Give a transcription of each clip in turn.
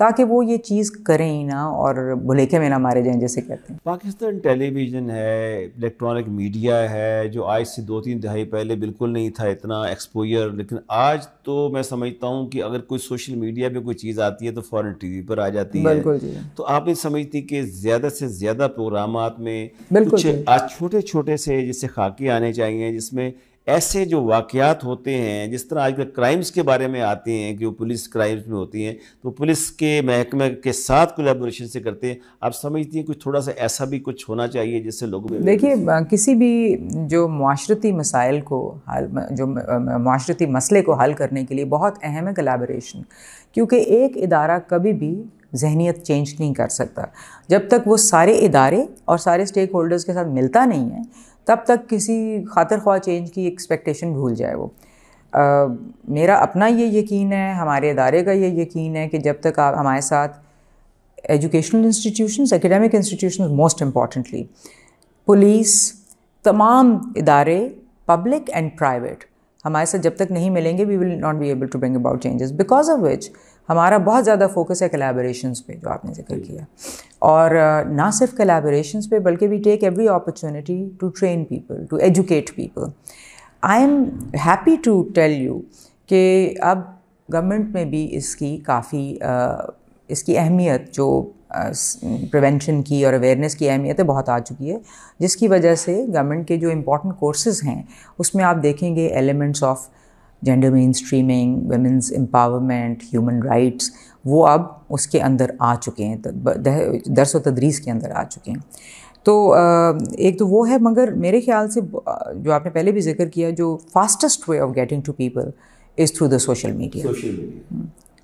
تاکہ وہ یہ چیز کریں ہی نہ اور بھلیکے میں نہ مارے جائیں جیسے کہتے ہیں. پاکستان ٹیلی ویژن ہے, الیکٹرانک میڈیا ہے, جو آج سے 2-3 دہائی پہلے بالکل نہیں تھا اتنا ایکسپوجر, لیکن آج تو میں سمجھتا ہوں کہ اگر کوئی سوشل میڈیا پہ کوئی چیز آتی ہے تو فوراً ٹی وی پر آ جاتی ہے. بالکل جی. تو آپ یہ سمجھتی کہ زیادہ سے زیادہ پروگرامات میں بالکل کچھ آج چھوٹے چھوٹے سے جیسے خاکے آنے چاہیے, جس میں ایسے جو واقعات ہوتے ہیں, جس طرح آج کل کرائمز کے بارے میں آتے ہیں کہ وہ پولیس کرائمز میں ہوتی ہیں تو پولیس کے محکمہ کے ساتھ کولیبوریشن سے کرتے ہیں, آپ سمجھتی ہیں کچھ تھوڑا سا ایسا بھی کچھ ہونا چاہیے جس سے لوگوں میں؟ دیکھیے, کسی بھی جو معاشرتی مسائل کو جو معاشرتی مسئلے کو حل کرنے کے لیے بہت اہم ہے کولیبوریشن, کیونکہ ایک ادارہ کبھی بھی ذہنیت چینج نہیں کر سکتا جب تک وہ سارے ادارے اور سارے اسٹیک ہولڈرز کے ساتھ ملتا نہیں ہے, تب تک کسی خاطر خواہ چینج کی ایکسپیکٹیشن بھول جائے وہ. میرا اپنا یہ یقین ہے, ہمارے ادارے کا یہ یقین ہے کہ جب تک آپ ہمارے ساتھ educational institutions, academic institutions most importantly, police, تمام ادارے پبلک اینڈ پرائیویٹ ہمارے ساتھ جب تک نہیں ملیں گے, we will not be able to bring about changes, because of which ہمارا بہت زیادہ فوکس ہے کولیبوریشنز پہ جو آپ نے ذکر کیا, اور نہ صرف کولیبوریشنز پہ بلکہ we take every opportunity to train people, to educate people. I'm happy to tell you کہ اب گورنمنٹ میں بھی اس کی کافی اس کی اہمیت, جو پریونشن کی اور اویئرنیس کی اہمیت ہے, بہت آ چکی ہے, جس کی وجہ سے گورنمنٹ کے جو امپورٹنٹ کورسز ہیں اس میں آپ دیکھیں گے elements of gender mainstreaming, women's empowerment, human rights, وہ اب اس کے اندر آ چکے ہیں, درس و تدریس کے اندر آ چکے ہیں. تو ایک تو وہ ہے, مگر میرے خیال سے جو آپ نے پہلے بھی ذکر کیا, جو fastest way of getting to people is through the social media.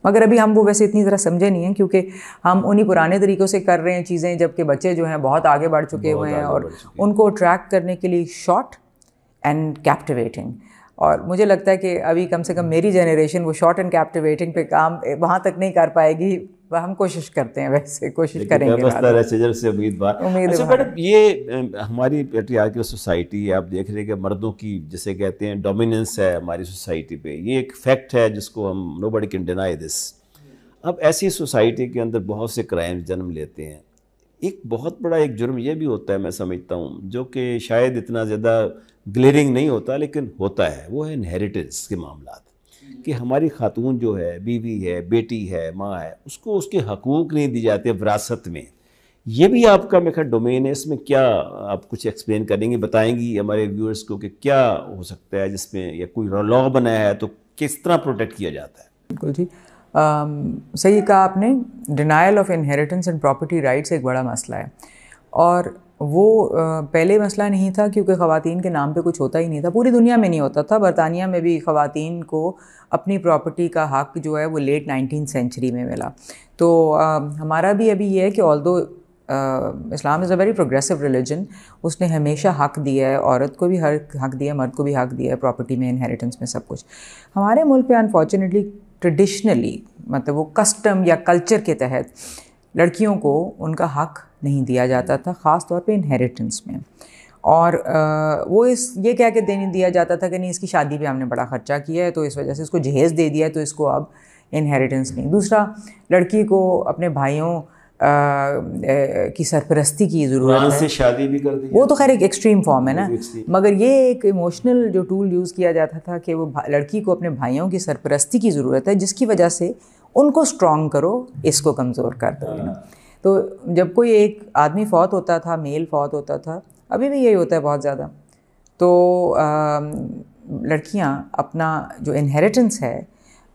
مگر ابھی ہم وہ ویسے اتنی طرح سمجھے نہیں ہیں, کیونکہ ہم انہی پرانے طریقوں سے کر رہے ہیں چیزیں, جبکہ بچے جو ہیں بہت آگے بڑھ چکے ہوئے ہیں, اور ان کو اٹریکٹ کرنے کے لیے شارٹ اینڈ کیپٹیویٹنگ. اور مجھے لگتا ہے کہ ابھی کم سے کم میری جنریشن وہ شارٹ اینڈ کیپٹیویٹنگ پہ کام وہاں تک نہیں کر پائے گی. ہم کوشش کرتے ہیں, ویسے کوشش کریں گے. یہ ہماری پیٹریارکل سوسائٹی ہے, آپ دیکھ رہے ہیں کہ مردوں کی جسے کہتے ہیں ڈومیننس ہے ہماری سوسائٹی پہ, یہ ایک فیکٹ ہے جس کو ہم نو بڈی کین ڈینائی دس. اب ایسی سوسائٹی کے اندر بہت سے کرائم جنم لیتے ہیں. ایک بہت بڑا ایک جرم یہ بھی ہوتا ہے, میں سمجھتا ہوں, جو کہ شاید اتنا زیادہ گلیئرنگ نہیں ہوتا لیکن ہوتا ہے, وہ ہے انہیریٹنس کے معاملات. کہ ہماری خاتون جو ہے, بیوی ہے, بیٹی ہے, ماں ہے, اس کو اس کے حقوق نہیں دی جاتے وراثت میں. یہ بھی آپ کا میرا ڈومین ہے, اس میں کیا آپ کچھ ایکسپلین کریں گی, بتائیں گی ہمارے ویورز کو کہ کیا ہو سکتا ہے جس میں, یا کوئی لا بنایا ہے تو کس طرح پروٹیکٹ کیا جاتا ہے؟ بالکل جی, صحیح کہا آپ نے. Denial of inheritance and property rights ایک بڑا مسئلہ ہے, اور وہ پہلے مسئلہ نہیں تھا کیونکہ خواتین کے نام پہ کچھ ہوتا ہی نہیں تھا. پوری دنیا میں نہیں ہوتا تھا. برطانیہ میں بھی خواتین کو اپنی پراپرٹی کا حق جو ہے وہ لیٹ 19th سینچری میں ملا. تو ہمارا بھی ابھی یہ ہے کہ آلدو Islam is a very progressive religion, اس نے ہمیشہ حق دیا ہے, عورت کو بھی حق دیا ہے, مرد کو بھی حق دیا ہے پراپرٹی میں, انہیریٹنس میں, سب کچھ. ہمارے ملک پہ انفارچونیٹلی ٹریڈیشنلی مطلب وہ کسٹم یا کلچر کے تحت لڑکیوں کو ان کا حق نہیں دیا جاتا تھا, خاص طور پہ انہیریٹنس میں. اور وہ یہ کہہ کے نہیں دیا جاتا تھا کہ نہیں اس کی شادی پہ ہم نے بڑا خرچہ کیا ہے تو اس وجہ سے اس کو جہیز دے دیا ہے تو اس کو اب انہیریٹنس نہیں. دوسرا, لڑکی کو اپنے بھائیوں کی سرپرستی کی ضرورت ہے, شادی بھی کر دی, وہ تو خیر ایک ایکسٹریم فارم ہے نا, مگر یہ ایک ایموشنل جو ٹول یوز کیا جاتا تھا کہ وہ لڑکی کو اپنے بھائیوں کی سرپرستی کی ضرورت ہے, جس کی وجہ سے ان کو اسٹرانگ کرو, اس کو کمزور کر دو. تو جب کوئی ایک آدمی فوت ہوتا تھا, میل فوت ہوتا تھا, ابھی بھی یہی ہوتا ہے بہت زیادہ, تو لڑکیاں اپنا جو انہیریٹنس ہے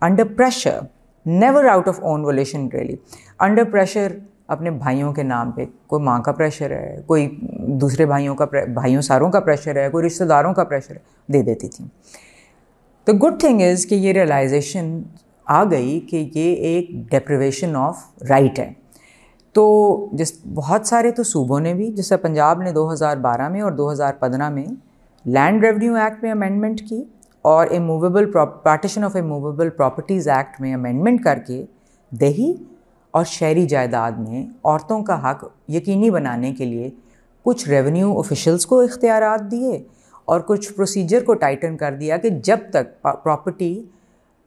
under pressure, never out of own volition really, under pressure اپنے بھائیوں کے نام پہ, کوئی ماں کا پریشر ہے, کوئی دوسرے بھائیوں ساروں کا پریشر ہے, کوئی رشتہ داروں کا پریشر ہے, دے دیتی تھیں. تو گڈ تھنگ از کہ یہ ریئلائزیشن آ گئی کہ یہ ایک ڈیپریویشن آف رائٹ ہے. تو بہت سارے تو صوبوں نے بھی, جیسے پنجاب نے 2012 میں اور 2015 میں لینڈ ریونیو ایکٹ میں امینڈمنٹ کی, اور partition of immovable properties act میں امینڈمنٹ کر کے دیہی اور شہری جائیداد میں عورتوں کا حق یقینی بنانے کے لیے کچھ ریونیو آفیشلز کو اختیارات دیے, اور کچھ پروسیجر کو ٹائٹن کر دیا کہ جب تک پراپرٹی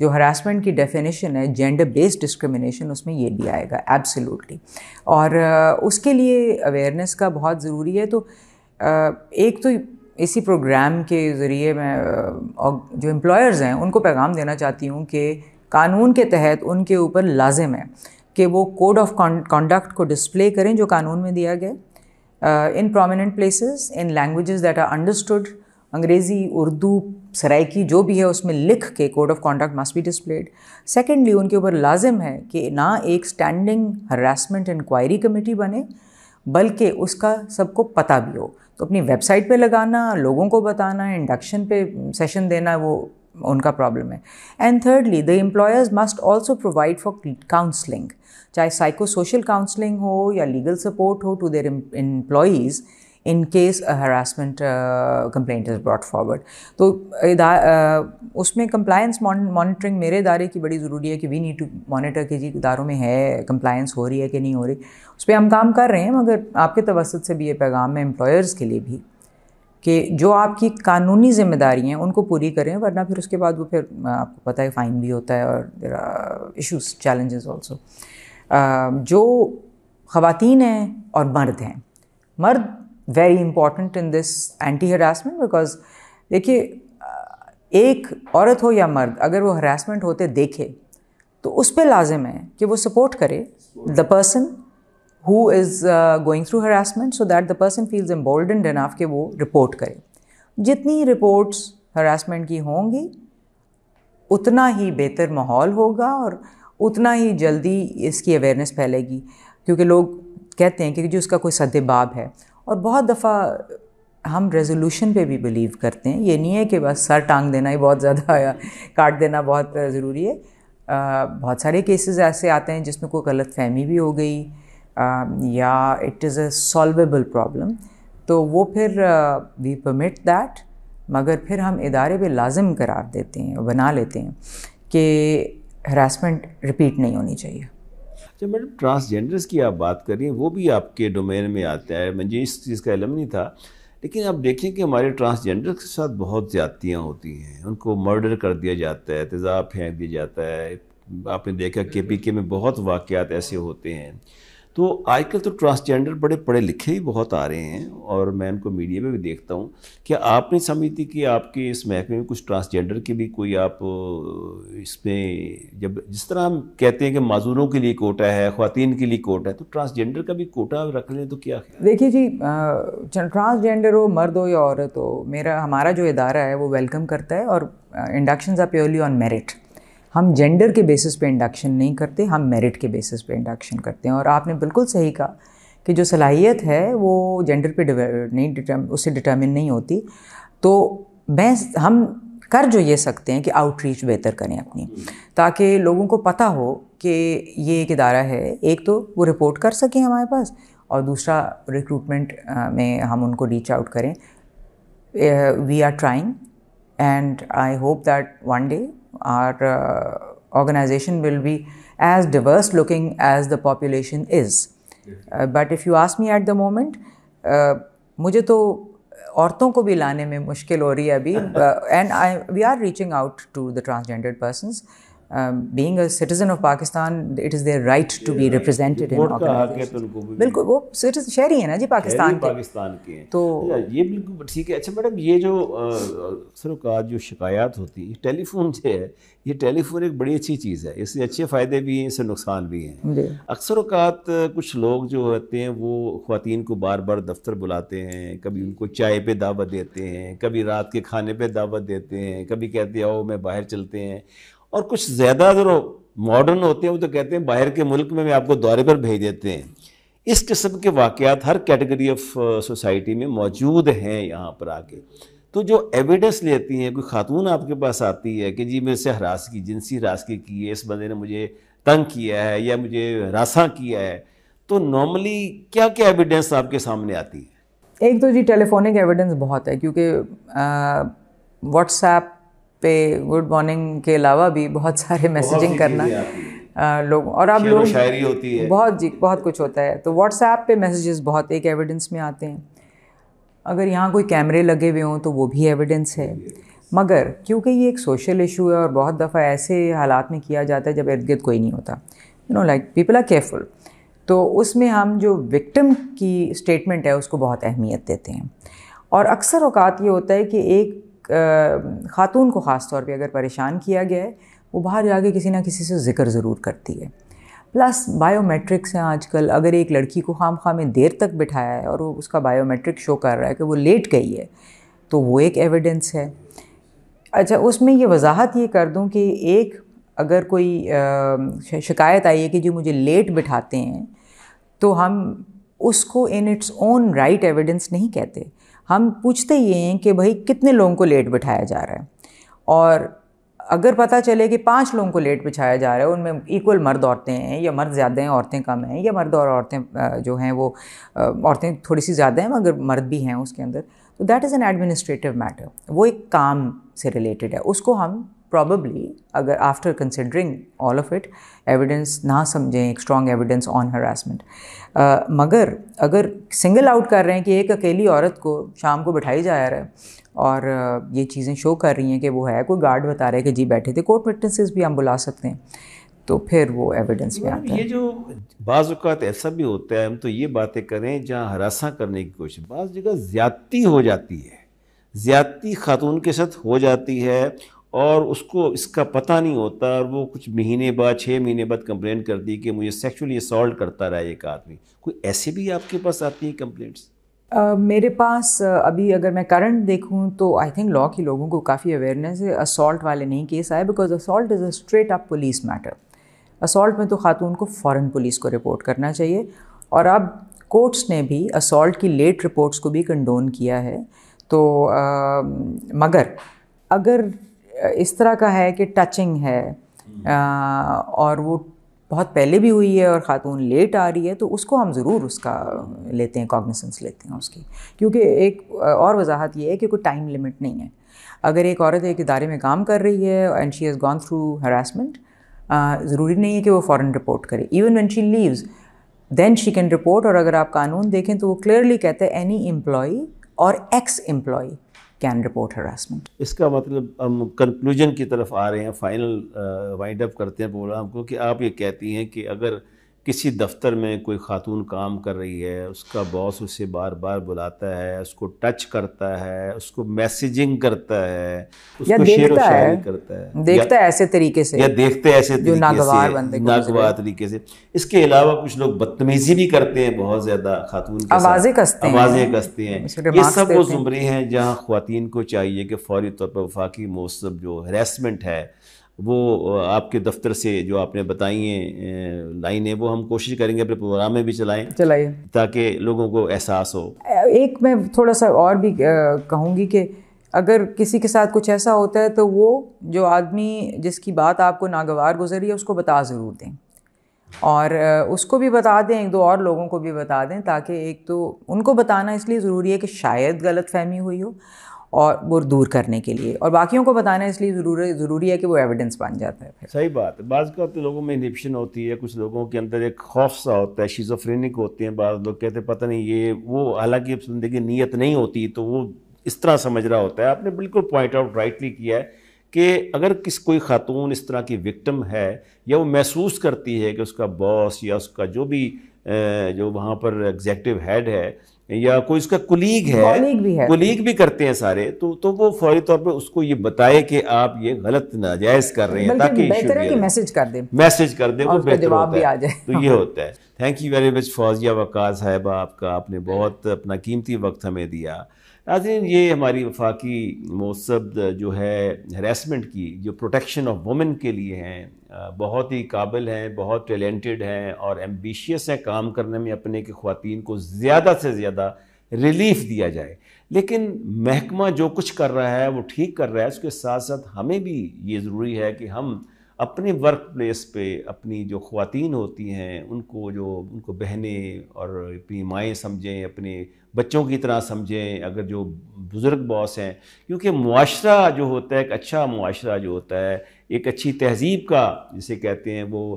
جو ہراسمنٹ کی ڈیفینیشن ہے جینڈر بیسڈ ڈسکرمنیشن، اس میں یہ بھی آئے گا ایبسلیوٹلی. اور اس کے لیے اویئرنیس کا بہت ضروری ہے. تو ایک تو اسی پروگرام کے ذریعے میں جو امپلائرز ہیں ان کو پیغام دینا چاہتی ہوں کہ قانون کے تحت ان کے اوپر لازم ہے کہ وہ کوڈ آف کانڈکٹ کو ڈسپلے کریں جو قانون میں دیا گیا in prominent places in languages that are understood. انگریزی، اردو، سرائکی جو بھی ہے اس میں لکھ کے code of conduct must be displayed. Secondly ان کے اوپر لازم ہے کہ نہ ایک اسٹینڈنگ ہراسمنٹ انکوائری کمیٹی بنے بلکہ اس کا سب کو پتہ بھی ہو. تو اپنی ویب سائٹ پہ لگانا، لوگوں کو بتانا، انڈکشن پہ سیشن دینا وہ ان کا پرابلم ہے. And thirdly the employers must also provide for counselling, چاہے سائیکو سوشل کاؤنسلنگ ہو یا لیگل سپورٹ ہو to their employees in case harassment complaint is brought forward. تو اس میں کمپلائنس مانیٹرنگ میرے ادارے کی بڑی ضروری ہے کہ وی نیڈ ٹو مانیٹر کہ جی اداروں میں ہے کمپلائنس ہو رہی ہے کہ نہیں ہو رہی. اس پہ ہم کام کر رہے ہیں، مگر آپ کے توسط سے بھی یہ پیغام ہے امپلائرز کے لیے بھی کہ جو آپ کی قانونی ذمہ داری ہیں ان کو پوری کریں، ورنہ پھر اس کے بعد وہ پھر آپ کو پتہ ہے فائن بھی ہوتا ہے اور there are issues challenges also. جو خواتین ہیں اور مرد ہیں، مرد very important in this anti harassment because دیکھیے ایک عورت ہو یا مرد اگر وہ ہراسمنٹ ہوتے دیکھے تو اس پہ لازم ہے کہ وہ سپورٹ کرے the person who is going through harassment so that the person feels emboldened enough کہ وہ رپورٹ کرے. جتنی رپورٹس ہراسمنٹ کی ہوں گی اتنا ہی بہتر ماحول ہوگا اور اتنا ہی جلدی اس کی اویئرنیس پھیلے گی، کیونکہ لوگ کہتے ہیں کہ جو اس کا کوئی سد باب ہے. اور بہت دفعہ ہم ریزولوشن پہ بھی بلیو کرتے ہیں، یہ نہیں ہے کہ بس سر ٹانگ دینا ہی بہت زیادہ یا کاٹ دینا بہت ضروری ہے. بہت سارے کیسز ایسے آتے ہیں جس میں کوئی غلط فہمی بھی ہو گئی یا it is a solvable problem, تو وہ پھر وی پرمٹ دیٹ، مگر پھر ہم ادارے پہ لازم قرار دیتے ہیں اور بنا لیتے ہیں کہ ہراسمنٹ رپیٹ نہیں ہونی چاہیے. اچھا میڈم، ٹرانسجینڈرز کی آپ بات کر رہی ہیں، وہ بھی آپ کے ڈومین میں آتا ہے، مجھے اس چیز کا علم نہیں تھا. لیکن آپ دیکھیں کہ ہمارے ٹرانسجینڈر کے ساتھ بہت زیادتیاں ہوتی ہیں، ان کو مرڈر کر دیا جاتا ہے، تیزاب پھینک دیا جاتا ہے. آپ نے دیکھا KPK میں بہت واقعات ایسے ہوتے ہیں. تو آج کل تو ٹرانسجینڈر بڑے پڑھے لکھے ہی بہت آ رہے ہیں اور میں ان کو میڈیا میں بھی دیکھتا ہوں. کیا آپ نہیں سمجھتی کہ آپ کے اس محکمے میں کچھ ٹرانسجینڈر کی بھی کوئی آپ اس میں، جب جس طرح ہم کہتے ہیں کہ معذوروں کے لیے کوٹا ہے، خواتین کے لیے کوٹا ہے، تو ٹرانسجینڈر کا بھی کوٹا رکھ لیں تو کیا خیال؟ دیکھیے جی، ٹرانسجینڈر ہو، مرد ہو یا عورت ہو، ہمارا جو ادارہ ہے وہ ویلکم کرتا ہے. اور انڈکشنز آر پیورلی آن میرٹ. ہم جینڈر کے بیسس پہ انڈکشن نہیں کرتے، ہم میرٹ کے بیسس پہ انڈکشن کرتے ہیں. اور آپ نے بالکل صحیح کہا کہ جو صلاحیت ہے وہ جینڈر پہ اس سے ڈٹرمن نہیں ہوتی. تو ہم کر جو یہ سکتے ہیں کہ آؤٹ ریچ بہتر کریں اپنی، تاکہ لوگوں کو پتہ ہو کہ یہ ایک ادارہ ہے. ایک تو وہ رپورٹ کر سکیں ہمارے پاس، اور دوسرا ریکروٹمنٹ میں ہم ان کو ریچ آؤٹ کریں. We are trying and I hope that one day our organization will be as diverse looking as the population is. But if you ask me at the moment, مجھے تو عورتوں کو بھی لانے میں مشکل ہو رہی ہے ابھی. And we are reaching out to the transgendered persons. Being a citizen of Pakistan, it is their right to be represented in organizations. بالکل وہ شہری ہیں نا جی پاکستان کے. تو یہ بالکل ٹھیک ہے. اچھا میڈم، یہ جو اکثر اوقات جو شکایات ہوتی ہیں، ٹیلی فون جو ہے، یہ ٹیلی فون ایک بڑی اچھی چیز ہے، اس سے اچھے فائدے بھی ہیں، اس سے نقصان بھی ہیں. اکثر اوقات کچھ لوگ جو ہوتے ہیں وہ خواتین کو بار بار دفتر بلاتے ہیں، کبھی ان کو چائے پہ دعوت دیتے ہیں، کبھی رات کے کھانے پہ دعوت دیتے ہیں، کبھی کہتے ہیں آؤ میں باہر چلتے ہیں. اور کچھ زیادہ جو ماڈرن ہوتے ہیں وہ تو کہتے ہیں باہر کے ملک میں آپ کو دورے پر بھیج دیتے ہیں. اس قسم کے واقعات ہر کیٹیگری آف سوسائٹی میں موجود ہیں یہاں پر آ کے. تو جو ایویڈنس لیتی ہیں، کوئی خاتون آپ کے پاس آتی ہے کہ جی میرے سے جنسی ہراسگی کی ہے، اس بندے نے مجھے تنگ کیا ہے یا مجھے ہراساں کیا ہے، تو نارملی کیا کیا ایویڈنس آپ کے سامنے آتی ہے؟ ایک تو جی ٹیلی فونک ایویڈنس بہت ہے، کیونکہ واٹس ایپ پہ گڈ مارننگ کے علاوہ بھی بہت سارے میسیجنگ کرنا لوگ، اور اب لوگ شاعری ہوتی ہے، بہت کچھ ہوتا ہے. تو واٹس ایپ پہ میسیجز بہت ایک ایویڈنس میں آتے ہیں. اگر یہاں کوئی کیمرے لگے ہوئے ہوں تو وہ بھی ایویڈنس ہے. مگر کیونکہ یہ ایک سوشل ایشو ہے اور بہت دفعہ ایسے حالات میں کیا جاتا ہے جب ارد گرد کوئی نہیں ہوتا, لائک پیپل آر کیئرفل, تو اس میں ہم جو وکٹم کی اسٹیٹمنٹ ہے اس کو بہت اہمیت دیتے ہیں. اور اکثر اوقات یہ ہوتا ہے کہ ایک خاتون کو خاص طور پہ اگر پریشان کیا گیا ہے, وہ باہر جا کے کسی نہ کسی سے ذکر ضرور کرتی ہے. پلس بائیو میٹرکس ہیں آج کل, اگر ایک لڑکی کو خام خواہ میں دیر تک بٹھایا ہے اور وہ اس کا بائیو میٹرک شو کر رہا ہے کہ وہ لیٹ گئی ہے, تو وہ ایک ایویڈنس ہے. اچھا, اس میں یہ وضاحت یہ کر دوں کہ ایک اگر کوئی شکایت آئی ہے کہ جو مجھے لیٹ بٹھاتے ہیں, تو ہم اس کو in its own right evidence نہیں کہتے. ہم پوچھتے یہ ہیں کہ بھائی کتنے لوگوں کو لیٹ بٹھایا جا رہا ہے, اور اگر پتہ چلے کہ 5 لوگوں کو لیٹ بٹھایا جا رہا ہے, ان میں ایکول مرد عورتیں ہیں یا مرد زیادہ ہیں عورتیں کم ہیں, یا مرد اور عورتیں جو ہیں وہ عورتیں تھوڑی سی زیادہ ہیں مگر مرد بھی ہیں اس کے اندر, تو that is an administrative matter, وہ ایک کام سے ریلیٹڈ ہے. اس کو ہم پرابیبلی اگر after considering all of it evidence نہ سمجھیں ایک اسٹرانگ ایویڈنس آن ہراسمنٹ, مگر اگر سنگل آؤٹ کر رہے ہیں کہ ایک اکیلی عورت کو شام کو بٹھائی جا رہا ہے اور یہ چیزیں شو کر رہی ہیں کہ وہ ہے, کوئی گارڈ بتا رہا ہے کہ جی بیٹھے تھے, کورٹ وٹنسز بھی ہم بلا سکتے ہیں, تو پھر وہ ایویڈنس میں آتا ہے. یہ جو بعض اوقات ایسا بھی ہوتا ہے, ہم تو یہ باتیں کریں جہاں ہراساں کرنے کی کوشش, بعض جگہ زیادتی ہو جاتی ہے, زیادتی خاتون کے ساتھ ہو جاتی ہے اور اس کو اس کا پتہ نہیں ہوتا, اور وہ کچھ مہینے بعد 6 مہینے بعد کمپلین کرتی کہ مجھے سیکشولی اسالٹ کرتا رہا ایک آدمی. کوئی ایسے بھی آپ کے پاس آتی ہیں کمپلینٹس؟ میرے پاس ابھی اگر میں کرنٹ دیکھوں تو آئی تھنک لا کی لوگوں کو کافی اویئرنیس ہے. اسالٹ والے نہیں کیس آئے, because assault is a straight up police matter. Assault میں تو خاتون کو فوراً پولیس کو رپورٹ کرنا چاہیے, اور اب کورٹس نے بھی اسالٹ کی لیٹ رپورٹس کو بھی کنڈون کیا ہے. تو مگر اگر اس طرح کا ہے کہ ٹچنگ ہے اور وہ بہت پہلے بھی ہوئی ہے اور خاتون لیٹ آ رہی ہے, تو اس کو ہم ضرور اس کا لیتے ہیں, کاگنیسنس لیتے ہیں اس کی, کیونکہ ایک اور وضاحت یہ ہے کہ کوئی ٹائم لمٹ نہیں ہے. اگر ایک عورت ایک ادارے میں کام کر رہی ہے and she has gone through harassment, ضروری نہیں ہے کہ وہ فوراً رپورٹ کرے. Even when she leaves then she can report. اور اگر آپ قانون دیکھیں تو وہ کلیئرلی کہتے ہیں اینی امپلائی اور ex employee can report harassment. اس کا مطلب ہم کنکلوژن کی طرف آ رہے ہیں, فائنل وائنڈ اپ کرتے ہیں پروگرام کو, کہ آپ یہ کہتی ہیں کہ اگر کسی دفتر میں کوئی خاتون کام کر رہی ہے, اس کا باس اسے بار بار بلاتا ہے, اس کو ٹچ کرتا ہے, اس کو میسیجنگ کرتا ہے, اس کو شعر و شاعری کرتا ہے, دیکھتا ہے ایسے طریقے سے, یا دیکھتے ایسے طریقے سے ناگوار طریقے سے. اس کے علاوہ کچھ لوگ بدتمیزی بھی کرتے ہیں بہت زیادہ خاتون کے ساتھ, آوازیں کستے ہیں. یہ سب وہ زمرے ہیں جہاں خواتین کو چاہیے کہ فوری طور پر وفاقی موثر جو ہراسمنٹ ہے وہ آپ کے دفتر سے جو آپ نے بتائی ہیں لائنیں, وہ ہم کوشش کریں گے اپنے پروگرام میں بھی چلائیں تاکہ لوگوں کو احساس ہو. ایک میں تھوڑا سا اور بھی کہوں گی کہ اگر کسی کے ساتھ کچھ ایسا ہوتا ہے تو وہ جو آدمی جس کی بات آپ کو ناگوار گزری ہے اس کو بتا ضرور دیں, اور اس کو بھی بتا دیں, 1-2 اور لوگوں کو بھی بتا دیں, تاکہ ایک تو ان کو بتانا اس لیے ضروری ہے کہ شاید غلط فہمی ہوئی ہو اور وہ دور کرنے کے لیے, اور باقیوں کو بتانا اس لیے ضروری ہے کہ وہ ایویڈنس بن جاتا ہے. صحیح بات ہے. بعض کا تو لوگوں میں انہبیشن ہوتی ہے, کچھ لوگوں کے اندر ایک خوف سا ہوتا ہے, شیزوفرینک ہوتے ہیں بعض لوگ, کہتے ہیں پتہ نہیں یہ وہ, حالانکہ زندگی نیت نہیں ہوتی تو وہ اس طرح سمجھ رہا ہوتا ہے. آپ نے بالکل پوائنٹ آؤٹ رائٹلی کیا ہے کہ اگر کوئی خاتون اس طرح کی وکٹم ہے, یا وہ محسوس کرتی ہے کہ اس کا باس یا اس کا جو بھی جو وہاں پر ایگزیکٹو ہیڈ ہے یا کوئی اس کا کولیگ بھی کرتے ہیں سارے, تو وہ فوری طور پہ اس کو یہ بتائے کہ آپ یہ غلط ناجائز کر رہے ہیں, تاکہ بہتر ہے کہ میسج کر دیں وہ بہتر جواب بھی آ جائے. تو یہ ہوتا ہے. Thank you very much Fauzia Waqar صاحبہ, آپ نے بہت اپنا قیمتی وقت ہمیں دیا. ناظرین, یہ ہماری وفاقی موثب جو ہے ہراسمنٹ کی جو پروٹیکشن آف وومن کے لیے ہیں, بہت ہی قابل ہیں, بہت ٹیلنٹڈ ہیں اور ایمبیشیس ہیں کام کرنے میں اپنے, کہ خواتین کو زیادہ سے زیادہ ریلیف دیا جائے. لیکن محکمہ جو کچھ کر رہا ہے وہ ٹھیک کر رہا ہے, اس کے ساتھ ساتھ ہمیں بھی یہ ضروری ہے کہ ہم اپنے ورک پلیس پہ اپنی جو خواتین ہوتی ہیں ان کو بہنیں اور اپنی مائیں سمجھیں, اپنے بچوں کی طرح سمجھیں, اگر جو بزرگ باس ہیں, کیونکہ معاشرہ جو ہوتا ہے, ایک اچھا معاشرہ جو ہوتا ہے, ایک اچھی تہذیب کا جسے کہتے ہیں وہ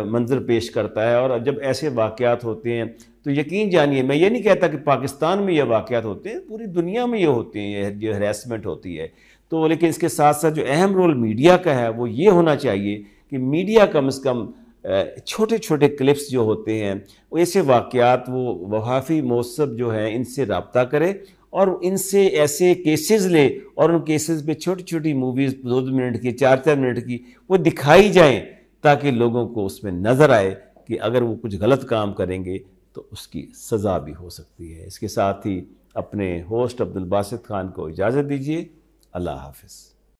منظر پیش کرتا ہے. اور جب ایسے واقعات ہوتے ہیں تو یقین جانیے, میں یہ نہیں کہتا کہ پاکستان میں یہ واقعات ہوتے ہیں, پوری دنیا میں یہ ہوتے ہیں, جو ہراسمنٹ ہوتی ہے, تو لیکن اس کے ساتھ ساتھ جو اہم رول میڈیا کا ہے وہ یہ ہونا چاہیے کہ میڈیا کم از کم چھوٹے چھوٹے کلپس جو ہوتے ہیں وہ ایسے واقعات وہ وفاقی موثب جو ہیں ان سے رابطہ کرے اور ان سے ایسے کیسز لے اور ان کیسز پہ چھوٹی چھوٹی موویز 2 منٹ کی 4 منٹ کی وہ دکھائی جائیں تاکہ لوگوں کو اس میں نظر آئے کہ اگر وہ کچھ غلط کام کریں گے تو اس کی سزا بھی ہو سکتی ہے۔ اس کے ساتھ ہی اپنے ہوسٹ عبدالباسط خان کو اجازت دیجیے۔ اللہ حافظ۔